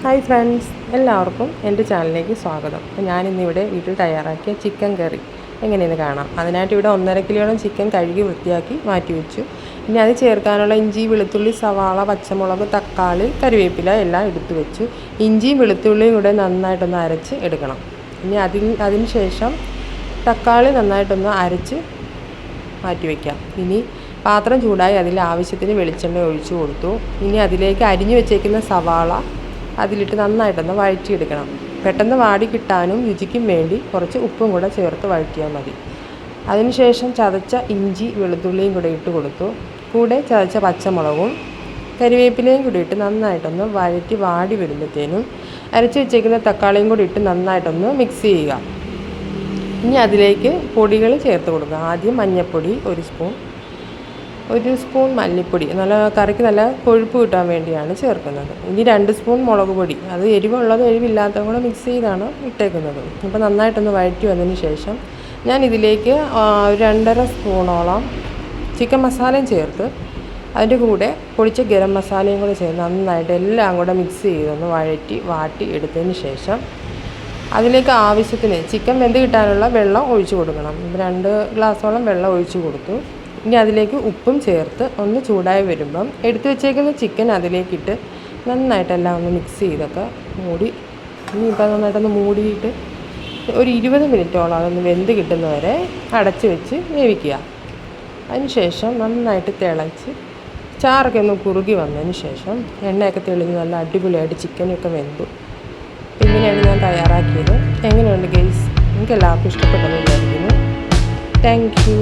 Hi friends, എല്ലാവർക്കും എൻ്റെ ചാനലിലേക്ക് സ്വാഗതം. ഞാനിന്നിവിടെ വീട്ടിൽ തയ്യാറാക്കിയ ചിക്കൻ കറി എങ്ങനെയെന്ന് കാണാം. അതിനായിട്ട് ഇവിടെ 1.5 കിലോയോളം ചിക്കൻ കഴുകി വൃത്തിയാക്കി മാറ്റി വെച്ചു. ഇനി അത് ചേർക്കാനുള്ള ഇഞ്ചി, വെളുത്തുള്ളി, സവാള, പച്ചമുളക്, തക്കാളി, കറിവേപ്പില എല്ലാം എടുത്തു വെച്ചു. ഇഞ്ചിയും വെളുത്തുള്ളിയും കൂടെ നന്നായിട്ടൊന്ന് അരച്ച് എടുക്കണം. ഇനി അതിന് ശേഷം തക്കാളി നന്നായിട്ടൊന്ന് അരച്ച് മാറ്റി വയ്ക്കാം. ഇനി പാത്രം ചൂടായി അതിൽ ആവശ്യത്തിന് വെളിച്ചെണ്ണ ഒഴിച്ചു കൊടുത്തു. ഇനി അതിലേക്ക് അരിഞ്ഞു വെച്ചേക്കുന്ന സവാള അതിലിട്ട് നന്നായിട്ടൊന്ന് വഴറ്റിയെടുക്കണം. പെട്ടെന്ന് വാടി കിട്ടാനും രുചിക്കും വേണ്ടി കുറച്ച് ഉപ്പും കൂടെ ചേർത്ത് വഴറ്റിയാൽ മതി. അതിനുശേഷം ചതച്ച ഇഞ്ചി, വെളുത്തുള്ളിയും കൂടെ ഇട്ട് കൊടുത്തു. കൂടെ ചതച്ച പച്ചമുളകും കറിവേപ്പിലയും കൂടി ഇട്ട് നന്നായിട്ടൊന്ന് വഴറ്റി വാടി വരുമ്പോഴത്തേനും അരച്ച് വെച്ചേക്കുന്ന തക്കാളിയും കൂടി ഇട്ട് നന്നായിട്ടൊന്ന് മിക്സ് ചെയ്യുക. ഇനി അതിലേക്ക് പൊടികൾ ചേർത്ത് കൊടുക്കുക. ആദ്യം മഞ്ഞൾപ്പൊടി 1 സ്പൂൺ മല്ലിപ്പൊടി, നല്ല കറിക്ക് നല്ല കൊഴുപ്പ് കിട്ടാൻ വേണ്ടിയാണ് ചേർക്കുന്നത്. ഇനി 2 സ്പൂൺ മുളക് പൊടി, അത് എരിവുള്ളതും എരിവില്ലാത്തതും കൂടെ മിക്സ് ചെയ്താണ് ഇട്ടേക്കുന്നത്. അപ്പോൾ നന്നായിട്ടൊന്ന് വഴറ്റി വന്നതിന് ശേഷം ഞാൻ ഇതിലേക്ക് 2.5 സ്പൂണോളം ചിക്കൻ മസാലയും ചേർത്ത് അതിൻ്റെ കൂടെ പൊടിച്ച ഗരം മസാലയും കൂടെ ചേർത്ത് നന്നായിട്ട് എല്ലാം കൂടെ മിക്സ് ചെയ്തൊന്ന് വാട്ടി എടുത്തതിന് ശേഷം അതിലേക്ക് ആവശ്യത്തിന് ചിക്കൻ വെന്ത് കിട്ടാനുള്ള വെള്ളം ഒഴിച്ചു കൊടുക്കണം. 2 ഗ്ലാസോളം വെള്ളം ഒഴിച്ചു കൊടുത്തു. ഇനി അതിലേക്ക് ഉപ്പും ചേർത്ത് ഒന്ന് ചൂടായി വരുമ്പം എടുത്തു വെച്ചേക്കുന്ന ചിക്കൻ അതിലേക്കിട്ട് നന്നായിട്ടെല്ലാം ഒന്ന് മിക്സ് ചെയ്തൊക്കെ ഇനിയിപ്പോൾ നന്നായിട്ടൊന്ന് മൂടിയിട്ട് ഒരു 20 മിനിറ്റോളം അതൊന്ന് വെന്ത് കിട്ടുന്നവരെ അടച്ച് വെച്ച് വേവിക്കുക. അതിനുശേഷം നന്നായിട്ട് തിളച്ച് ചാറൊക്കെ ഒന്ന് കുറുകി വന്നതിന് ശേഷം എണ്ണയൊക്കെ തെളിഞ്ഞ് നല്ല അടിപൊളിയായിട്ട് ചിക്കനൊക്കെ വെന്തു. ഇങ്ങനെയാണ് ഞാൻ തയ്യാറാക്കിയത്. എങ്ങനെയുണ്ട് ഗൈസ്? നിങ്ങൾക്ക് എല്ലാവർക്കും ഇഷ്ടപ്പെട്ടെന്ന് വിചാരിക്കുന്നു. Thank you.